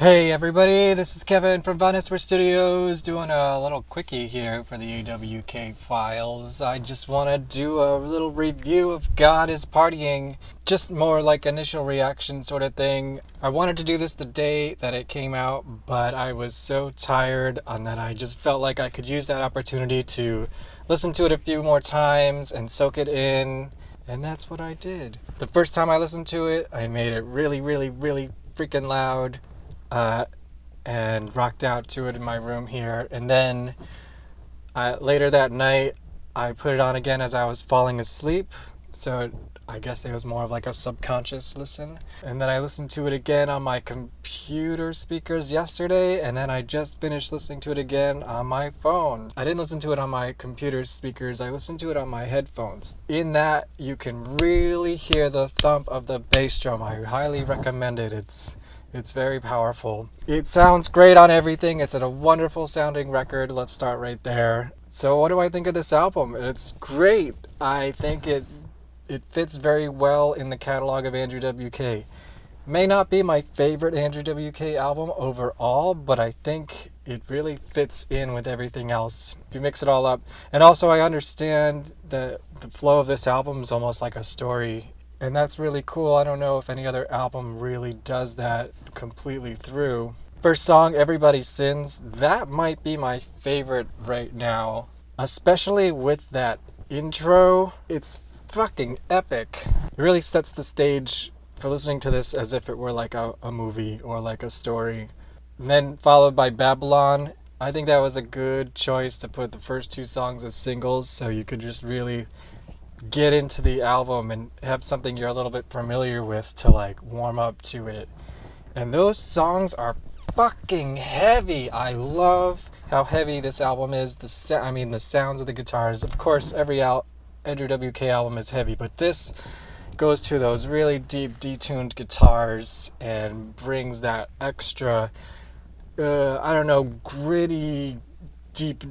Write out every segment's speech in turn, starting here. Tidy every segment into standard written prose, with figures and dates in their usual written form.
Hey everybody, this is Kevin from Vonesper Studios doing a little quickie here for the AWK files. I just want to do a little review of God is Partying, just more like initial reaction sort of thing. I wanted to do this the day that it came out, but I was so tired and that I just felt like I could use that opportunity to listen to it a few more times and soak it in. And that's what I did. The first time I listened to it, I made it really freaking loud. And rocked out to it in my room here. And then later that night, I put it on again as I was falling asleep. So I guess it was more of like a subconscious listen. And then I listened to it again on my computer speakers yesterday. And then I just finished listening to it again on my phone. I didn't listen to it on my computer speakers. I listened to it on my headphones. In that, you can really hear the thump of the bass drum. I highly recommend it. It's very powerful. It sounds great on everything. It's a wonderful sounding record. Let's start right there. So what do I think of this album? It's great. I think it fits very well in the catalog of Andrew WK. May not be my favorite Andrew WK album overall, but I think it really fits in with everything else if you mix it all up. And also I understand that the flow of this album is almost like a story. And that's really cool. I don't know if any other album really does that completely through. First song, Everybody Sins, that might be my favorite right now. Especially with that intro. It's fucking epic. It really sets the stage for listening to this as if it were like a movie or like a story. And then followed by Babylon. I think that was a good choice to put the first two songs as singles so you could just really get into the album and have something you're a little bit familiar with to like warm up to it. And those songs are fucking heavy. I love how heavy this album is. The sounds of the guitars. Of course, every Andrew WK album is heavy, but this goes to those really deep, detuned guitars and brings that extra, gritty, deep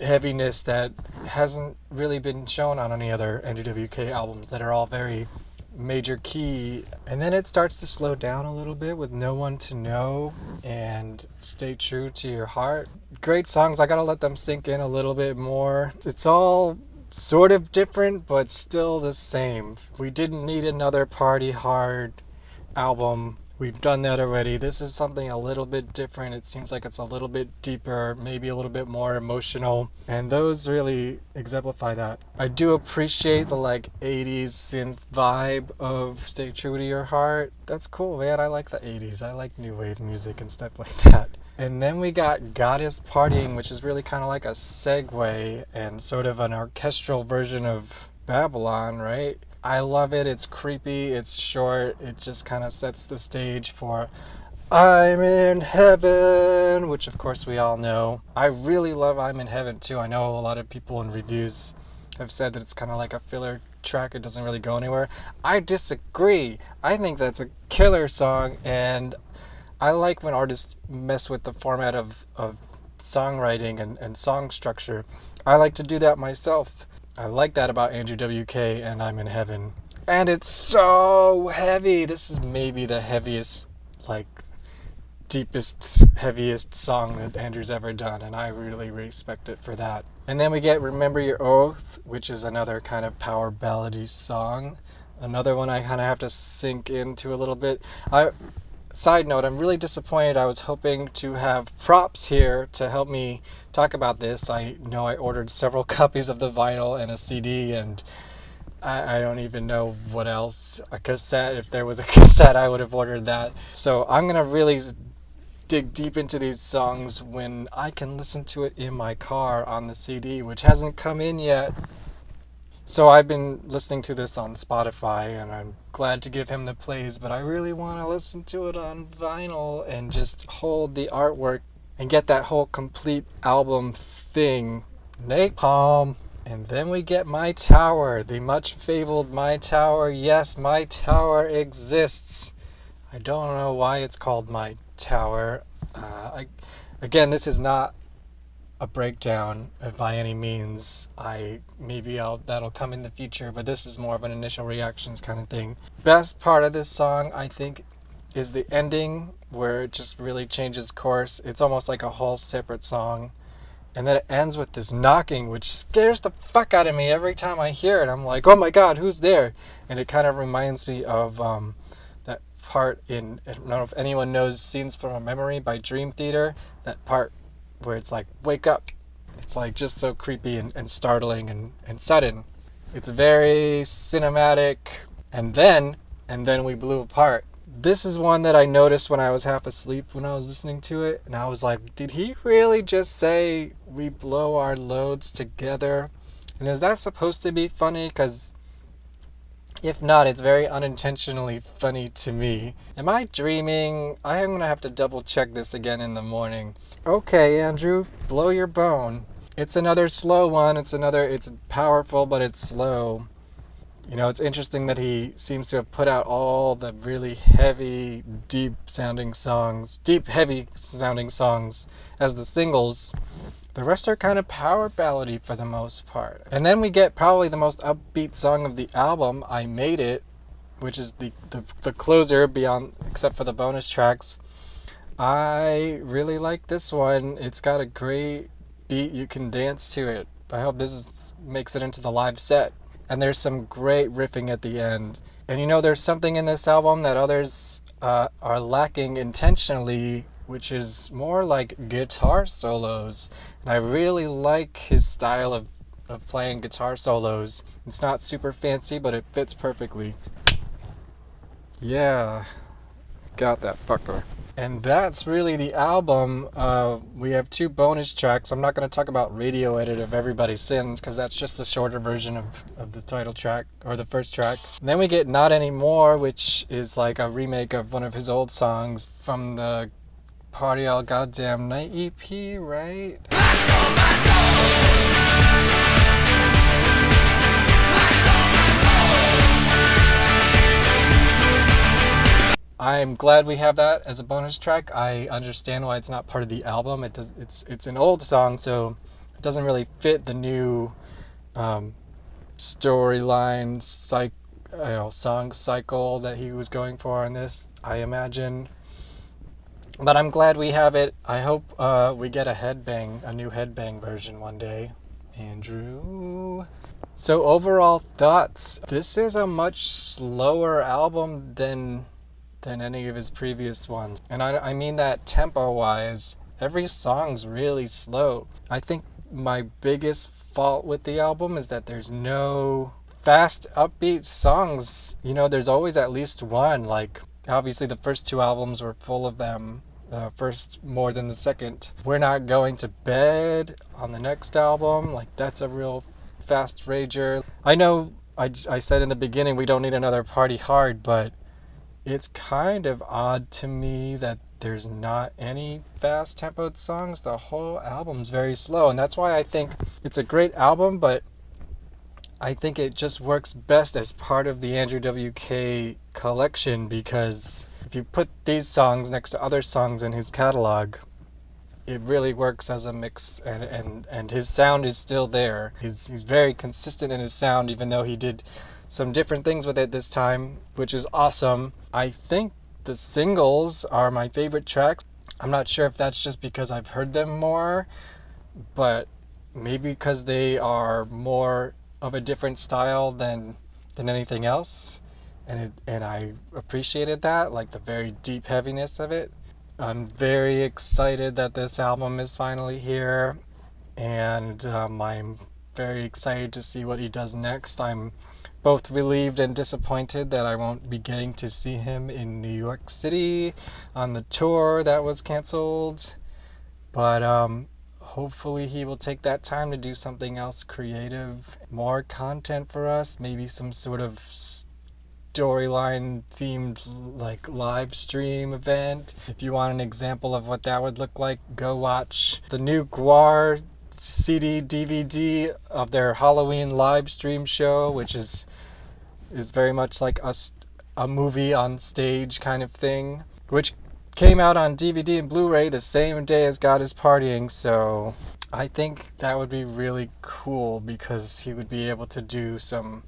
heaviness that hasn't really been shown on any other Andrew WK albums that are all very major key. And then it starts to slow down a little bit with No One to Know and Stay True to Your Heart. Great songs. I gotta let them sink in a little bit more. It's all sort of different, but still the same. We didn't need another party hard album. We've done that already. This is something a little bit different. It seems like it's a little bit deeper, maybe a little bit more emotional. And those really exemplify that. I do appreciate the like 80s synth vibe of Stay True to Your Heart. That's cool, man. I like the 80s. I like new wave music and stuff like that. And then we got God is Partying, which is really kind of like a segue and sort of an orchestral version of Babylon, right? I love it. It's creepy. It's short. It just kind of sets the stage for I'm in Heaven, which of course we all know. I really love I'm in Heaven too. I know a lot of people in reviews have said that it's kind of like a filler track. It doesn't really go anywhere. I disagree. I think that's a killer song, and I like when artists mess with the format of songwriting and song structure. I like to do that myself. I like that about Andrew WK and I'm in Heaven. And it's so heavy. This is maybe the heaviest, deepest, heaviest song that Andrew's ever done, and I really respect it for that. And then we get Remember Your Oath, which is another kind of power ballady song. Another one I kind of have to sink into a little bit. Side note, I'm really disappointed. I was hoping to have props here to help me talk about this. I know I ordered several copies of the vinyl and a CD, and I don't even know what else. A cassette. If there was a cassette, I would have ordered that. So I'm going to really dig deep into these songs when I can listen to it in my car on the CD, which hasn't come in yet. So I've been listening to this on Spotify, and I'm glad to give him the plays, but I really want to listen to it on vinyl and just hold the artwork and get that whole complete album thing. Napalm. And then we get My Tower, the much fabled My Tower. Yes, My Tower exists. I don't know why it's called My Tower. Again, this is not a breakdown by any means. That'll come in the future, but this is more of an initial reactions kind of thing. Best part of this song, I think, is the ending where it just really changes course. It's almost like a whole separate song. And then it ends with this knocking, which scares the fuck out of me every time I hear it. I'm like, oh my god, who's there? And it kind of reminds me of that part in, I don't know if anyone knows Scenes from a Memory by Dream Theater. That part where it's like, wake up. It's like just so creepy and startling and sudden. It's very cinematic. And then we blew apart. This is one that I noticed when I was half asleep when I was listening to it. And I was like, did he really just say we blow our loads together? And is that supposed to be funny? Because if not, it's very unintentionally funny to me. Am I dreaming? I am going to have to double check this again in the morning. Okay, Andrew, blow your bone. It's another slow one. It's powerful, but it's slow. You know, it's interesting that he seems to have put out all the really heavy, deep, heavy sounding songs as the singles. The rest are kind of power ballady for the most part. And then we get probably the most upbeat song of the album, I Made It, which is the closer beyond, except for the bonus tracks. I really like this one. It's got a great beat. You can dance to it. I hope this makes it into the live set. And there's some great riffing at the end. And you know, there's something in this album that others are lacking intentionally, which is more like guitar solos. And I really like his style of playing guitar solos. It's not super fancy, but it fits perfectly. Yeah, got that fucker. And that's really the album. We have 2 bonus tracks. I'm not going to talk about Radio Edit of Everybody Sins, because that's just a shorter version of the title track, or the first track. And then we get Not Anymore, which is like a remake of one of his old songs from the Party All Goddamn Night EP, right? My soul. I'm glad we have that as a bonus track. I understand why it's not part of the album. It's an old song, so it doesn't really fit the new storyline, song cycle that he was going for in this, I imagine. But I'm glad we have it. I hope we get a new headbang version one day. Andrew. So overall thoughts. This is a much slower album than any of his previous ones. And I mean that tempo-wise. Every song's really slow. I think my biggest fault with the album is that there's no fast, upbeat songs. You know, there's always at least one. Like, obviously the first 2 albums were full of them. First more than the second. We're Not Going to Bed on the next album. Like, that's a real fast rager. I know I said in the beginning we don't need another Party Hard, but it's kind of odd to me that there's not any fast-tempoed songs. The whole album's very slow, and that's why I think it's a great album, but I think it just works best as part of the Andrew WK collection, because if you put these songs next to other songs in his catalog, it really works as a mix, and his sound is still there. He's very consistent in his sound, even though he did some different things with it this time, which is awesome. I think the singles are my favorite tracks. I'm not sure if that's just because I've heard them more, but maybe because they are more of a different style than anything else, and I appreciated that, like the very deep heaviness of it. I'm very excited that this album is finally here, and I'm very excited to see what he does next. I'm both relieved and disappointed that I won't be getting to see him in New York City on the tour that was canceled, but hopefully he will take that time to do something else creative, more content for us, maybe some sort of storyline themed like live stream event. If you want an example of what that would look like, go watch the new Guar CD DVD of their Halloween live stream show, which is very much like a movie on stage kind of thing, which came out on DVD and Blu-ray the same day as God Is Partying. So I think that would be really cool, because he would be able to do some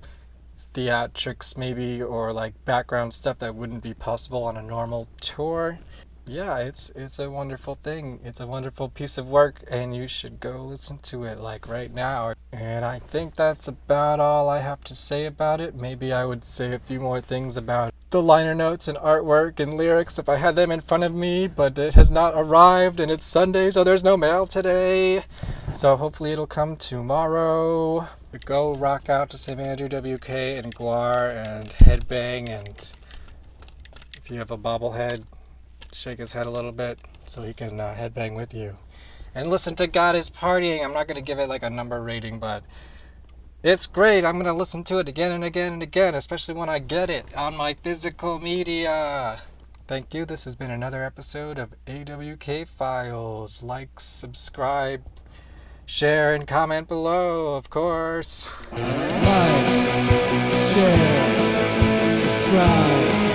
theatrics maybe, or like background stuff that wouldn't be possible on a normal tour. Yeah, it's a wonderful thing. It's a wonderful piece of work, and you should go listen to it like right now. And I think that's about all I have to say about it. Maybe I would say a few more things about the liner notes and artwork and lyrics if I had them in front of me, but it has not arrived, and it's Sunday, so there's no mail today. So hopefully it'll come tomorrow. Go rock out to St. Andrew WK and Guar and headbang, and if you have a bobblehead, shake his head a little bit so he can headbang with you. And listen to God is Partying. I'm not going to give it like a number rating, but it's great. I'm going to listen to it again and again and again, especially when I get it on my physical media. Thank you. This has been another episode of AWK Files. Like, subscribe, share, and comment below, of course. Like, share, subscribe.